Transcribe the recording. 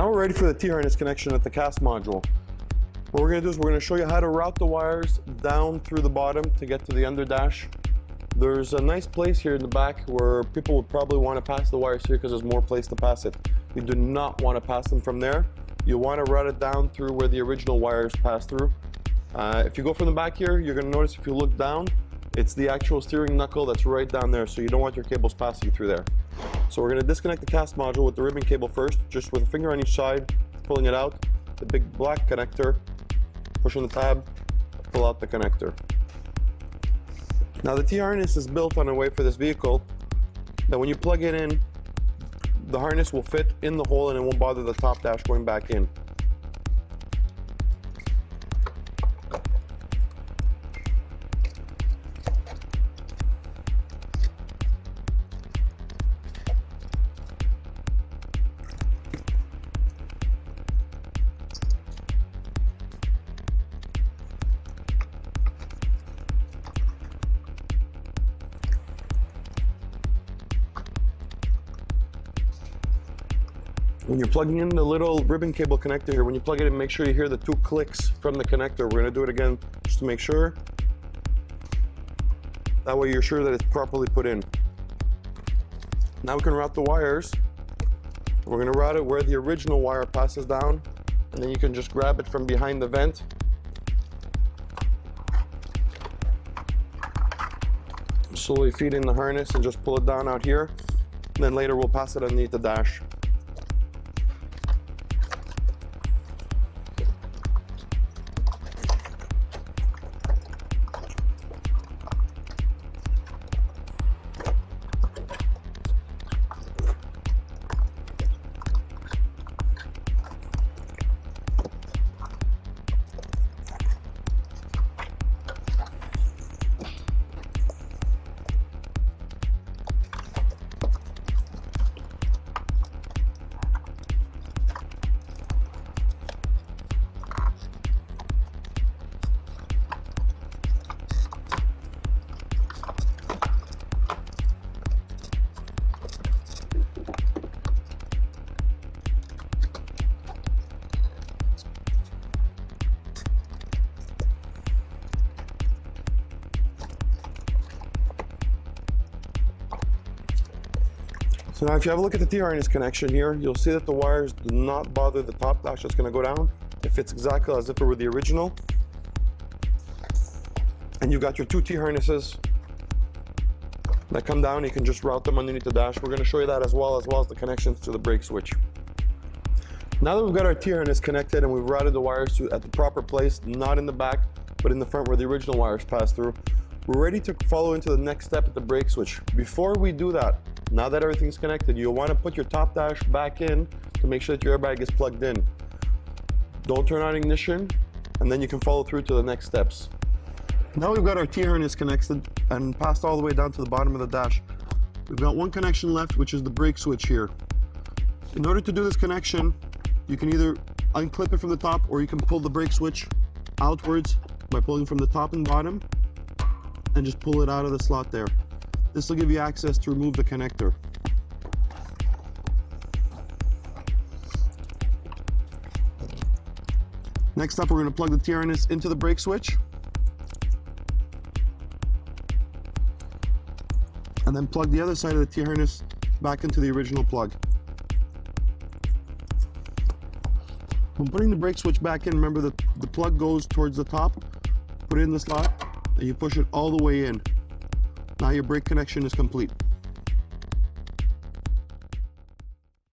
Now we're ready for the T-harness connection at the cast module. What we're going to do is we're going to show you how to route the wires down through the bottom to get to the under dash. There's a nice place here in the back where people would probably want to pass the wires here because there's more place to pass it. You do not want to pass them from there. You want to route it down through where the original wires pass through. If you go from the back here, you're going to notice if you look down, it's the actual steering knuckle that's right down there, so you don't want your cables passing through there. So we're going to disconnect the cast module with the ribbon cable first, just with a finger on each side, pulling it out, the big black connector, pushing the tab, pull out the connector. Now the T-harness is built on a way for this vehicle that when you plug it in, the harness will fit in the hole and it won't bother the top dash going back in. When you're plugging in the little ribbon cable connector here, when you plug it in, make sure you hear the 2 clicks from the connector. We're going to do it again just to make sure. That way you're sure that it's properly put in. Now we can route the wires. We're going to route it where the original wire passes down, and then you can just grab it from behind the vent. Slowly feed in the harness and just pull it down out here. And then later we'll pass it underneath the dash. So now if you have a look at the T-harness connection here, you'll see that the wires do not bother the top dash that's going to go down. It fits exactly as if it were the original. And you've got your 2 T-harnesses that come down. You can just route them underneath the dash. We're going to show you that as well as the connections to the brake switch. Now that we've got our T-harness connected and we've routed the wires at the proper place, not in the back, but in the front where the original wires pass through, we're ready to follow into the next step at the brake switch. Before we do that, now that everything's connected, you'll want to put your top dash back in to make sure that your airbag is plugged in. Don't turn on ignition, and then you can follow through to the next steps. Now we've got our T-harness connected and passed all the way down to the bottom of the dash. We've got one connection left, which is the brake switch here. In order to do this connection, you can either unclip it from the top or you can pull the brake switch outwards by pulling from the top and bottom and just pull it out of the slot there. This will give you access to remove the connector. Next up, we're going to plug the T-harness into the brake switch. And then plug the other side of the T-harness back into the original plug. When putting the brake switch back in, remember that the plug goes towards the top, put it in the slot, and you push it all the way in. Now your brake connection is complete.